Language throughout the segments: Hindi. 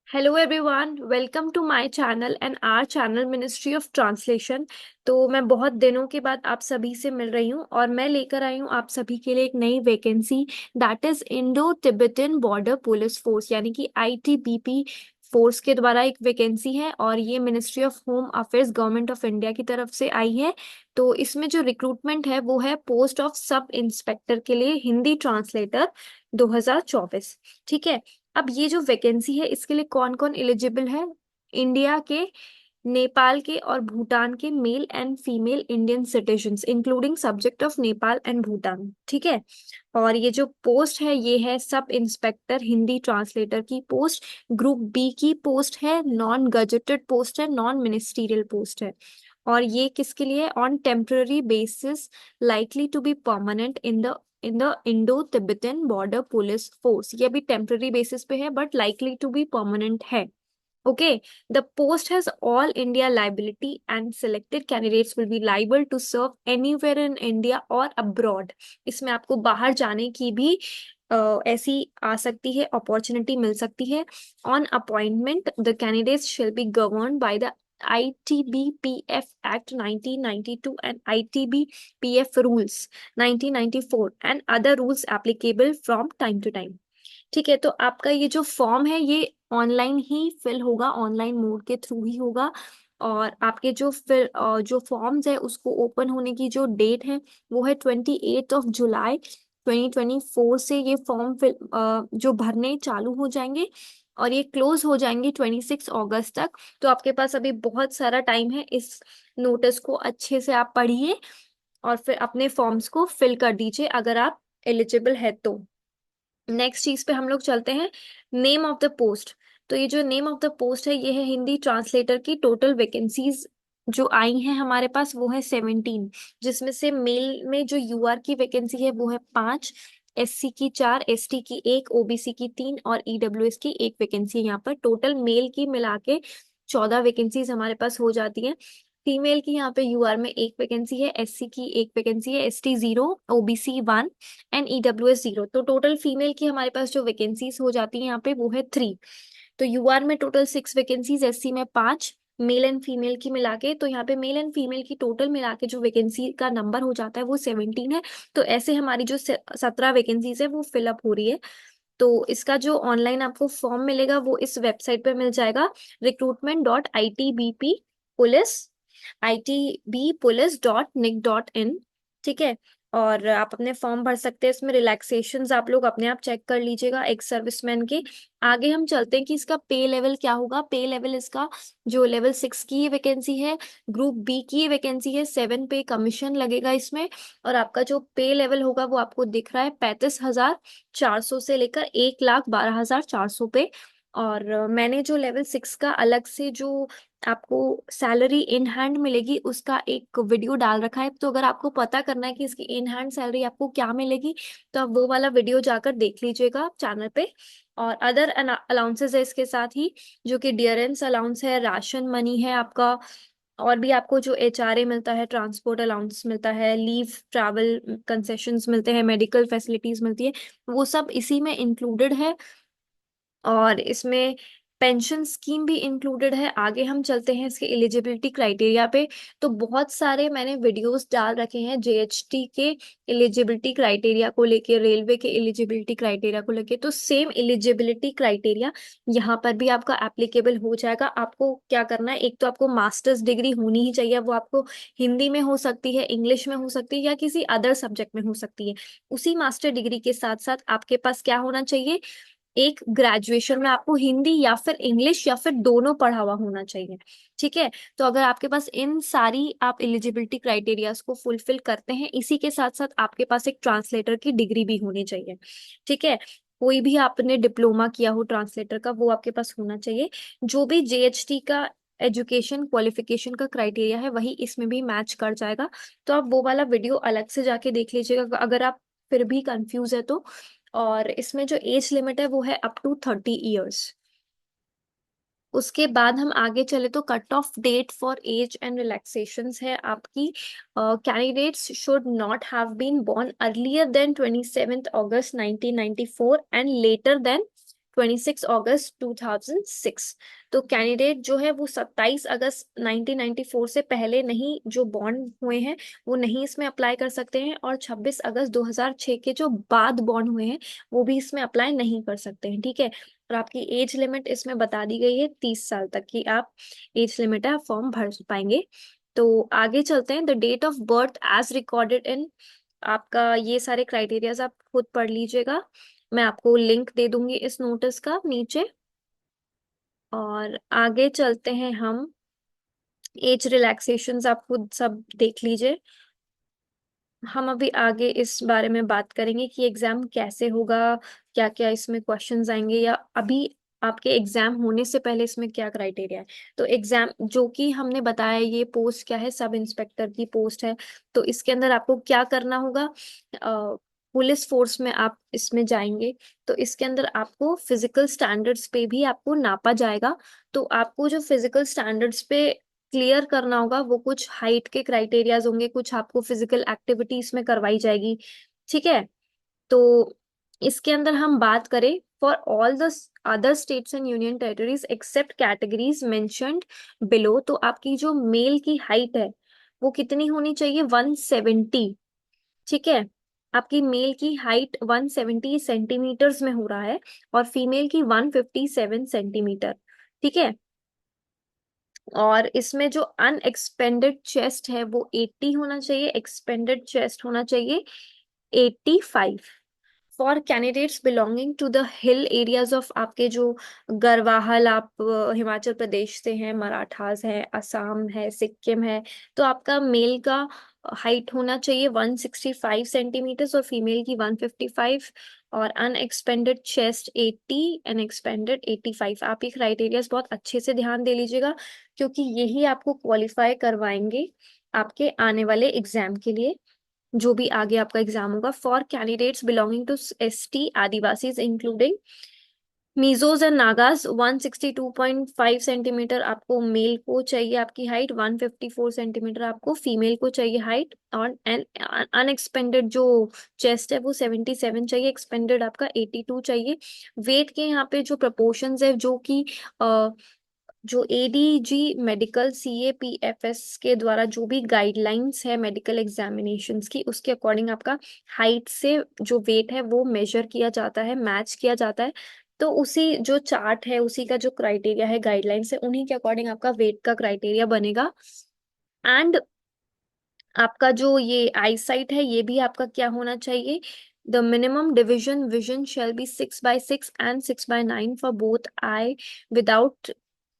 Hello everyone, welcome to my channel and our channel ministry of translation. तो मैं बहुत दिनों के बाद आप सभी से मिल रही हूँ और मैं लेकर आई हूँ आप सभी के लिए एक नई vacancy, that is Indo Tibetan border police force यानी कि आईटीबीपी फोर्स के द्वारा एक वैकेंसी है और ये ministry of home affairs government of India की तरफ से आई है। तो इसमें जो रिक्रूटमेंट है वो है पोस्ट ऑफ सब इंस्पेक्टर के लिए हिंदी ट्रांसलेटर 2024। ठीक है। अब ये जो वैकेंसी है इसके लिए कौन कौन एलिजिबल है? इंडिया के, नेपाल के और भूटान के male and female Indian citizens including subject of Nepal and Bhutan. ठीक है। और ये जो पोस्ट है ये है सब इंस्पेक्टर हिंदी ट्रांसलेटर की पोस्ट। ग्रुप बी की पोस्ट है, नॉन गजेटेड पोस्ट है, नॉन मिनिस्ट्रियल पोस्ट है। और ये किसके लिए? On temporary basis, likely to be permanent in the Indo Tibetan border police force. ये अभी टेम्पररी बेसिस पे है but likely to be permanent है। Okay, the post has all India liability and selected candidates will be liable to serve anywhere in India or abroad। इसमें आपको बाहर जाने की भी ऐसी आ सकती है, अपॉर्चुनिटी मिल सकती है। On appointment the candidates shall be governed by the ITBPF Act 1992 and ITBPF Rules 1994 and other rules applicable from time to time। ठीक है। तो आपका ये जो फॉर्म है ये ऑनलाइन ही फिल होगा, ऑनलाइन मोड के थ्रू ही होगा। और आपके जो फॉर्म्स है उसको ओपन होने की जो डेट है वो है 28 जुलाई 2024 से ये फॉर्म जो भरने चालू हो जाएंगे और ये क्लोज हो जाएंगे 26 अगस्त तक। तो आपके पास अभी बहुत सारा टाइम है, इस नोटिस को अच्छे से आप पढ़िए और फिर अपने फॉर्म्स को फिल कर दीजिए अगर आप एलिजिबल है तो। नेक्स्ट चीज पे हम लोग चलते हैं, नेम ऑफ द पोस्ट। तो ये जो नेम ऑफ द पोस्ट है ये है हिंदी ट्रांसलेटर की। टोटल वैकेंसीज जो आई हैं हमारे पास वो है 17, जिसमें से मेल में जो यूआर की वैकेंसी है वो है 5, एससी की 4, एसटी की 1, ओबीसी की 3 और ईडब्ल्यूएस की 1 वैकेंसी है। यहाँ पर टोटल मेल की मिला के 14 वैकेंसीज हमारे पास हो जाती है। फीमेल की यहाँ पे यूआर में 1 वैकेंसी है, एससी की 1 वैकेंसी है, एसटी 0, ओबीसी 1 एंड ईडब्ल्यूएस 0। तो टोटल फीमेल की हमारे पास जो वैकेंसीज हो जाती है यहाँ पे वो है 3। तो यूआर में टोटल 6 वैकेंसीज, एससी में 5, मेल एंड फीमेल की मिला के, तो यहाँ पे मेल एंड फीमेल की टोटल मिला के जो वैकेंसी का नंबर हो जाता है वो 17 है। तो ऐसे हमारी जो 17 वैकेंसीज है वो फिलअप हो रही है। तो इसका जो ऑनलाइन आपको फॉर्म मिलेगा वो इस वेबसाइट पे मिल जाएगा, recruitment.itbpulis.nic.in। ठीक है। और आप अपने फॉर्म भर सकते हैं, इसमें रिलैक्सेशंस आप लोग अपने आप चेक कर लीजिएगा एक सर्विसमैन के। आगे हम चलते हैं कि इसका पे लेवल क्या होगा। पे लेवल इसका जो लेवल 6 की वैकेंसी है, ग्रुप बी की वैकेंसी है, 7 पे कमीशन लगेगा इसमें। और आपका जो पे लेवल होगा वो आपको दिख रहा है 35,400 से लेकर 1,12,400 पे। और मैंने जो लेवल 6 का अलग से जो आपको सैलरी इन हैंड मिलेगी उसका एक वीडियो डाल रखा है। तो अगर आपको पता करना है कि इसकी इन हैंड सैलरी आपको क्या मिलेगी तो आप वो वाला वीडियो जाकर देख लीजिएगा चैनल पे। और अदर अलाउंसेस है इसके साथ ही, जो कि डियरेंस अलाउंस है, राशन मनी है आपका, और भी आपको जो एचआरए मिलता है, ट्रांसपोर्ट अलाउंस मिलता है, लीव ट्रैवल कंसेशंस मिलते हैं, मेडिकल फैसिलिटीज मिलती है, वो सब इसी में इंक्लूडेड है। और इसमें पेंशन स्कीम भी इंक्लूडेड है। आगे हम चलते हैं इसके एलिजिबिलिटी क्राइटेरिया पे। तो बहुत सारे मैंने वीडियोस डाल रखे हैं जेएचटी के एलिजिबिलिटी क्राइटेरिया को लेके, रेलवे के एलिजिबिलिटी क्राइटेरिया को लेके। तो सेम एलिजिबिलिटी क्राइटेरिया यहाँ पर भी आपका एप्लीकेबल हो जाएगा। आपको क्या करना है, एक तो आपको मास्टर्स डिग्री होनी ही चाहिए, वो आपको हिंदी में हो सकती है, इंग्लिश में हो सकती है या किसी अदर सब्जेक्ट में हो सकती है। उसी मास्टर डिग्री के साथ साथ आपके पास क्या होना चाहिए, एक ग्रेजुएशन में आपको हिंदी या फिर इंग्लिश या फिर दोनों पढ़ा हुआ होना चाहिए। ठीक है। तो अगर आपके पास इन सारी आप एलिजिबिलिटी क्राइटेरियाज को फुलफिल करते हैं, इसी के साथ साथ आपके पास एक ट्रांसलेटर की डिग्री भी होनी चाहिए। ठीक है। कोई भी आपने डिप्लोमा किया हो ट्रांसलेटर का वो आपके पास होना चाहिए। जो भी जेएचटी का एजुकेशन क्वालिफिकेशन का क्राइटेरिया है वही इसमें भी मैच कर जाएगा। तो आप वो वाला वीडियो अलग से जाके देख लीजिएगा अगर आप फिर भी कंफ्यूज है तो। और इसमें जो एज लिमिट है वो है अप टू 30 इयर्स। उसके बाद हम आगे चले तो cut off date for age and relaxations है आपकी। Candidates should not have been born earlier than 27 August 1994 and later than 26 August 2006। तो कैंडिडेट जो है वो 27 अगस्त 1994 से पहले नहीं जो बॉर्न हुए हैं वो नहीं इसमें अप्लाई कर सकते हैं, और 26 अगस्त 2006 के जो बाद बॉर्न हुए हैं वो भी इसमें अप्लाई नहीं कर सकते हैं, ठीक है। और आपकी एज लिमिट इसमें बता दी गई है 30 साल तक की आप एज लिमिट है, आप फॉर्म भर पाएंगे। तो आगे चलते हैं। The date of birth as recorded in, आपका ये सारे क्राइटेरियाज आप खुद पढ़ लीजिएगा, मैं आपको लिंक दे दूंगी इस नोटिस का नीचे। और आगे चलते हैं हम, एज रिलैक्सेशंस आप खुद सब देख लीजिए। हम अभी आगे इस बारे में बात करेंगे कि एग्जाम कैसे होगा, क्या क्या इसमें क्वेश्चंस आएंगे, या अभी आपके एग्जाम होने से पहले इसमें क्या क्राइटेरिया है। तो एग्जाम जो कि हमने बताया, ये पोस्ट क्या है, सब इंस्पेक्टर की पोस्ट है। तो इसके अंदर आपको क्या करना होगा, पुलिस फोर्स में आप इसमें जाएंगे तो इसके अंदर आपको फिजिकल स्टैंडर्ड्स पे भी आपको नापा जाएगा। तो आपको जो फिजिकल स्टैंडर्ड्स पे क्लियर करना होगा वो कुछ हाइट के क्राइटेरियाज होंगे, कुछ आपको फिजिकल एक्टिविटीज में करवाई जाएगी, ठीक है। तो इसके अंदर हम बात करें, for all the other states and union territories except categories mentioned below, तो आपकी जो मेल की हाइट है वो कितनी होनी चाहिए, 170, ठीक है। आपकी मेल की हाइट 170 सेंटीमीटर्स में हो रहा है और फीमेल की 157 सेंटीमीटर, ठीक है। और इसमें जो अनएक्सपेंडेड चेस्ट है वो 80 होना चाहिए, एक्सपेंडेड चेस्ट होना चाहिए 85। For candidates belonging to the hill areas of, आपके जो गढ़वाल, आप हिमाचल प्रदेश से हैं, मराठास है, असम है, सिक्किम है, तो आपका मेल का हाइट होना चाहिए 165 सेंटीमीटर्स और फीमेल की 155, और अनएक्सपेंडेड चेस्ट 80 एंड एक्सपेंडेड 85। आप ये क्राइटेरियाज बहुत अच्छे से ध्यान दे लीजिएगा क्योंकि यही आपको क्वालिफाई करवाएंगे आपके आने वाले एग्जाम के लिए, जो भी आगे आपका एग्जाम होगा। For candidates belonging to ST आदिवासी including Mizos and Nagas 162.5 centimetre आपको मेल को चाहिए, आपकी हाइट 154 सेंटीमीटर आपको फीमेल को चाहिए हाइट, और एन अनएक्सपेंडेड जो चेस्ट है वो 77 चाहिए, एक्सपेंडेड आपका 82 चाहिए। वेट के यहाँ पे जो प्रपोर्शंस है, जो कि जो एडीजी मेडिकल सीएपीएफएस के द्वारा जो भी गाइडलाइंस है मेडिकल एग्जामिनेशंस की, उसके अकॉर्डिंग आपका हाइट से जो वेट है वो मेजर किया जाता है, मैच किया जाता है। तो उसी जो चार्ट है, उसी का जो क्राइटेरिया है, गाइडलाइंस है, उन्हीं के अकॉर्डिंग आपका वेट का क्राइटेरिया बनेगा। एंड आपका जो ये आई साइट है ये भी आपका क्या होना चाहिए, the minimum division vision shall be 6/6 and 6/9 for both I without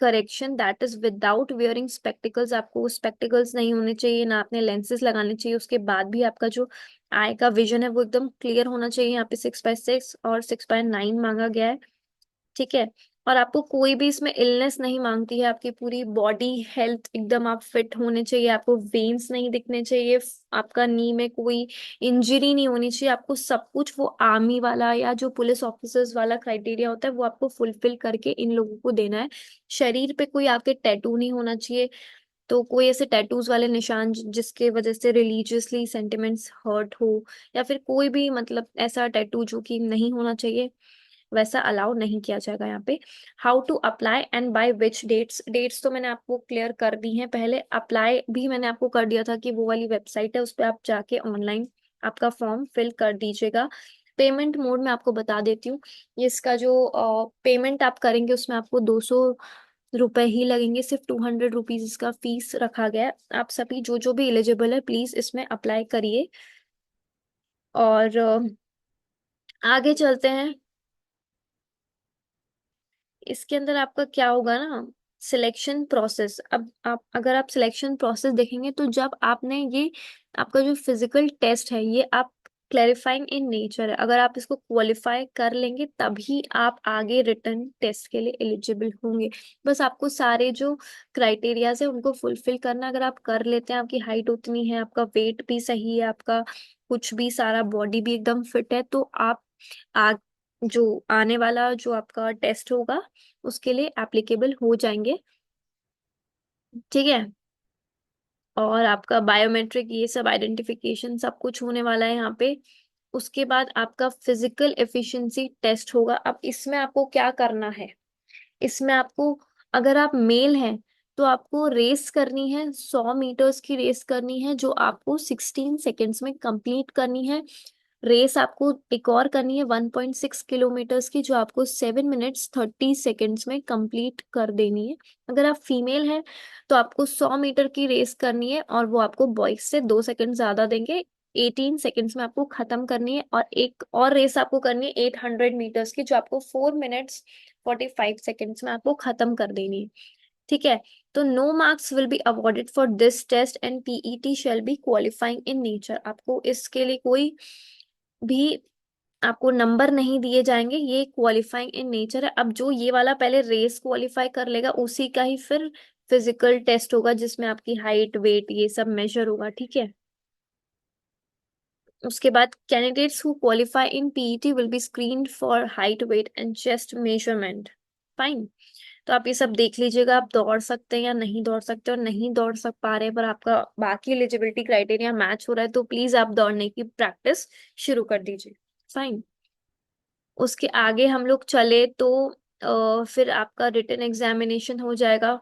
correction, that is without wearing spectacles. आपको स्पेक्टिकल्स नहीं होने चाहिए, ना आपने लेंसेज लगाने चाहिए, उसके बाद भी आपका जो आई का विजन है वो एकदम क्लियर होना चाहिए। यहाँ पे 6/6 और 6/9 मांगा गया है, ठीक है। और आपको कोई भी इसमें इलनेस नहीं मांगती है, आपकी पूरी बॉडी हेल्थ एकदम आप फिट होने चाहिए, आपको वेन्स नहीं दिखने चाहिए, आपका नी में कोई इंजरी नहीं होनी चाहिए, आपको सब कुछ वो आर्मी वाला या जो पुलिस ऑफिसर्स वाला क्राइटेरिया होता है वो आपको फुलफिल करके इन लोगों को देना है। शरीर पे कोई आपके टैटू नहीं होना चाहिए, तो कोई ऐसे टैटूज वाले निशान जिसके वजह से रिलीजियसली सेंटिमेंट्स हर्ट हो, या फिर कोई भी मतलब ऐसा टैटू जो कि नहीं होना चाहिए, वैसा अलाउ नहीं किया जाएगा यहाँ पे। How to apply and by which dates, dates तो मैंने आपको क्लियर कर दी हैं पहले, अप्लाई भी मैंने आपको कर दिया था कि वो वाली वेबसाइट है उस पर आप जाके ऑनलाइन आपका फॉर्म फिल कर दीजिएगा। पेमेंट मोड में आपको बता देती हूँ, इसका जो पेमेंट आप करेंगे उसमें आपको 200 रुपए ही लगेंगे, सिर्फ 200 रुपीज इसका फीस रखा गया है। आप सभी जो भी एलिजिबल है प्लीज इसमें अप्लाई करिए। और आगे चलते हैं। इसके अंदर आपका क्या होगा ना, सिलेक्शन प्रोसेस। अब आप अगर आप सिलेक्शन प्रोसेस देखेंगे तो जब आपने ये आपका जो फिजिकल टेस्ट है ये आप क्लैरिफाइंग इन नेचर है, अगर आप इसको क्वालिफाई कर लेंगे तभी आप आगे रिटर्न टेस्ट के लिए एलिजिबल होंगे। बस आपको सारे जो क्राइटेरियाज है उनको फुलफिल करना, अगर आप कर लेते हैं, आपकी हाइट उतनी है, आपका वेट भी सही है, आपका कुछ भी सारा बॉडी भी एकदम फिट है, तो आप आ, जो आने वाला जो आपका टेस्ट होगा उसके लिए एप्लीकेबल हो जाएंगे, ठीक है। और आपका बायोमेट्रिक ये सब आइडेंटिफिकेशन सब कुछ होने वाला है यहाँ पे। उसके बाद आपका फिजिकल एफिशिएंसी टेस्ट होगा। अब इसमें आपको क्या करना है, इसमें आपको, अगर आप मेल हैं तो आपको रेस करनी है, 100 मीटर्स की रेस करनी है जो आपको 16 सेकेंड्स में कंप्लीट करनी है। रेस आपको एक और करनी है 1.6 किलोमीटर्स की जो आपको 7 मिनट्स 30 सेकेंड्स में कंप्लीट कर देनी है। अगर आप फीमेल हैं तो आपको 100 मीटर की रेस करनी है और वो आपको बॉयज से 2 सेकेंड ज्यादा देंगे। 18 सेकेंड्स में आपको खत्म करनी है। और एक और रेस आपको करनी है 800 मीटर्स की जो आपको 4 मिनट्स 45 सेकेंड्स में आपको खत्म कर देनी है। ठीक है। तो no marks will be awarded for this test and PET shall be qualifying in nature. आपको इसके लिए कोई भी आपको नंबर नहीं दिए जाएंगे, ये क्वालिफाइंग इन नेचर है। अब जो ये वाला पहले रेस क्वालिफाई कर लेगा उसी का ही फिर फिजिकल टेस्ट होगा जिसमें आपकी हाइट वेट ये सब मेजर होगा। ठीक है। उसके बाद candidates who qualify in PET will be screened for height weight and chest measurement. Fine. तो आप ये सब देख लीजिएगा, आप दौड़ सकते हैं या नहीं दौड़ सकते, और नहीं दौड़ सक पा रहे पर आपका बाकी एलिजिबिलिटी क्राइटेरिया मैच हो रहा है तो प्लीज आप दौड़ने की प्रैक्टिस शुरू कर दीजिए। फाइन। उसके आगे हम लोग चले तो फिर आपका रिटन एग्जामिनेशन हो जाएगा।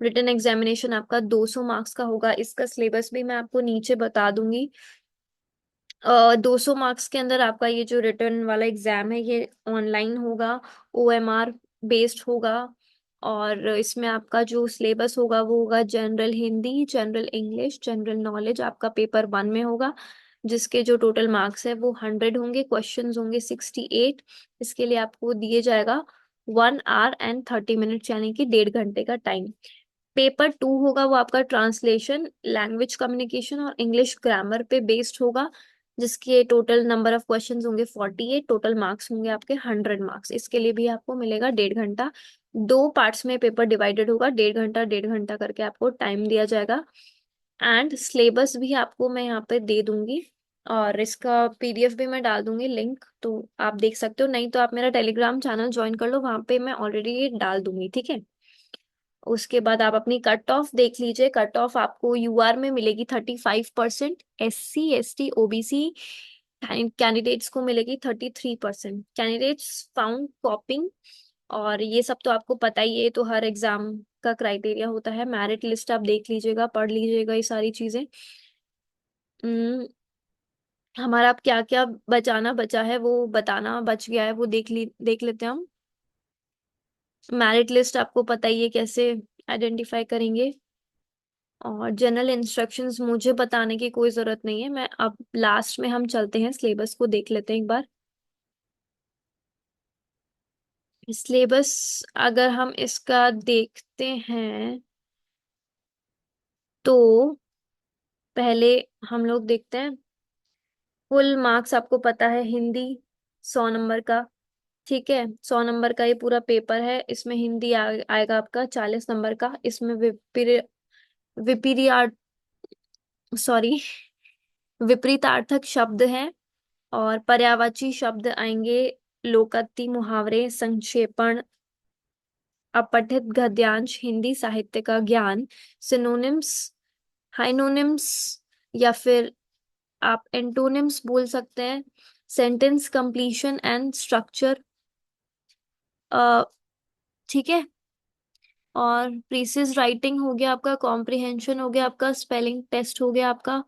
रिटन एग्जामिनेशन आपका 200 मार्क्स का होगा। इसका सिलेबस भी मैं आपको नीचे बता दूंगी। 200 मार्क्स के अंदर आपका ये जो रिटर्न वाला एग्जाम है ये ऑनलाइन होगा, ओएमआर बेस्ड होगा। और इसमें आपका जो सिलेबस होगा वो होगा general Hindi, general English, general knowledge आपका पेपर 1 में होगा, जिसके जो टोटल मार्क्स है वो 100 होंगे, क्वेश्चंस होंगे 68। इसके लिए आपको दिए जाएगा 1 hour and 30 minutes यानी कि 1.5 घंटे का टाइम। पेपर 2 होगा वो आपका ट्रांसलेशन, लैंग्वेज कम्युनिकेशन और इंग्लिश ग्रामर पे बेस्ड होगा, जिसके टोटल नंबर ऑफ क्वेश्चंस होंगे 48, टोटल मार्क्स होंगे आपके 100 मार्क्स। इसके लिए भी आपको मिलेगा 1.5 घंटा। 2 पार्ट्स में पेपर डिवाइडेड होगा, 1.5 घंटा 1.5 घंटा करके आपको टाइम दिया जाएगा। एंड सिलेबस भी आपको मैं यहाँ पे दे दूंगी और इसका पीडीएफ भी मैं डाल दूंगी लिंक, तो आप देख सकते हो। नहीं तो आप मेरा टेलीग्राम चैनल ज्वाइन कर लो, वहां पे मैं ऑलरेडी ये डाल दूंगी। ठीक है। उसके बाद आप अपनी कट ऑफ देख लीजिए। कट ऑफ आपको यूआर में मिलेगी 35%, SC ST OBC कैंडिडेट्स को मिलेगी 33%। कैंडिडेट्स फाउंड कॉपिंग, और ये सब तो आपको पता ही है, तो हर एग्जाम का क्राइटेरिया होता है। मेरिट लिस्ट आप देख लीजिएगा, पढ़ लीजिएगा ये सारी चीजें। हमारा अब क्या क्या बचाना बचा है वो बताना बच गया है, वो देख लेते हैं हम। मेरिट लिस्ट आपको पता ही है कैसे आइडेंटिफाई करेंगे। और जनरल इंस्ट्रक्शंस मुझे बताने की कोई जरूरत नहीं है, मैं अब लास्ट में हम चलते हैं सिलेबस को देख लेते हैं एक बार। सिलेबस अगर हम इसका देखते हैं तो पहले हम लोग देखते हैं फुल मार्क्स। आपको पता है हिंदी 100 नंबर का। ठीक है। 100 नंबर का ये पूरा पेपर है। इसमें हिंदी आएगा आपका 40 नंबर का। इसमें विपरीत सॉरी विपरीतार्थक शब्द हैं और पर्यायवाची शब्द आएंगे, लोकोक्ति, मुहावरे, संक्षेपण, अपठित गद्यांश, हिंदी साहित्य का ज्ञान, सिनोनिम्स, हाइनोनिम्स, या फिर आप एंटोनिम्स बोल सकते हैं, सेंटेंस कंप्लीशन एंड स्ट्रक्चर। ठीक है। और प्रीसिज राइटिंग हो गया आपका, कॉम्प्रिहेंशन हो गया आपका, स्पेलिंग टेस्ट हो गया आपका।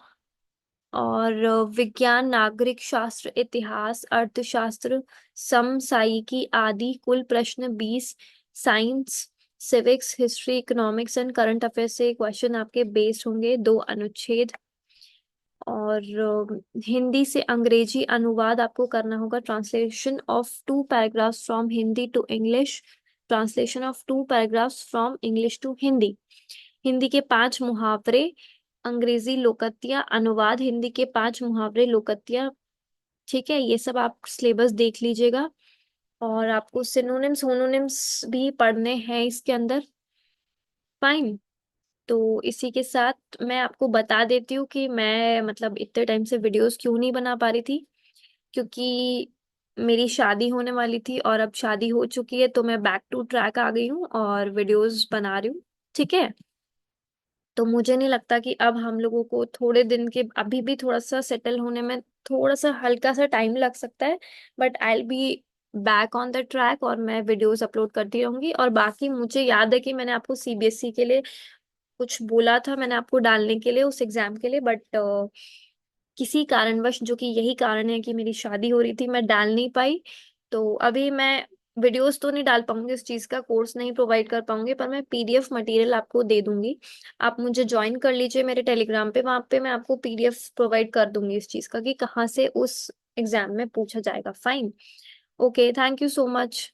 और विज्ञान, नागरिक शास्त्र, इतिहास, अर्थशास्त्र, समसामयिकी आदि कुल प्रश्न 20। Science, civics, history, economics and current affairs से क्वेश्चन आपके बेस्ड होंगे, 2 अनुच्छेद। और हिंदी से अंग्रेजी अनुवाद आपको करना होगा, translation of 2 paragraphs from Hindi to English, translation of 2 paragraphs from English to Hindi. Hindi के 5 मुहावरे, अंग्रेजी लोकतियां, अनुवाद हिंदी के 5 मुहावरे, लोकतियां। ठीक है। ये सब आप सिलेबस देख लीजिएगा। और आपको सिनोनिम्स होनोनिम्स भी पढ़ने हैं इसके अंदर। फाइन। तो इसी के साथ मैं आपको बता देती हूँ कि मैं मतलब इतने टाइम से वीडियोस क्यों नहीं बना पा रही थी, क्योंकि मेरी शादी होने वाली थी और अब शादी हो चुकी है तो मैं बैक टू ट्रैक आ गई हूँ और वीडियोस बना रही हूँ। ठीक है। तो मुझे नहीं लगता कि अब हम लोगों को थोड़े दिन के अभी भी थोड़ा सा सेटल होने में थोड़ा सा हल्का सा टाइम लग सकता है, but I will be back on the track और मैं वीडियोस अपलोड करती रहूंगी। और बाकी मुझे याद है कि मैंने आपको सीबीएसई के लिए कुछ बोला था, मैंने आपको डालने के लिए उस एग्जाम के लिए, बट किसी कारणवश, जो कि यही कारण है कि मेरी शादी हो रही थी, मैं डाल नहीं पाई। तो अभी मैं वीडियोस तो नहीं डाल पाऊंगी, उस चीज़ का कोर्स नहीं प्रोवाइड कर पाऊंगी, पर मैं पीडीएफ मटेरियल आपको दे दूंगी। आप मुझे ज्वाइन कर लीजिए मेरे टेलीग्राम पे, वहां पे मैं आपको पीडीएफ प्रोवाइड कर दूंगी इस चीज़ का कि कहाँ से उस एग्जाम में पूछा जाएगा। Fine. Okay, thank you so much.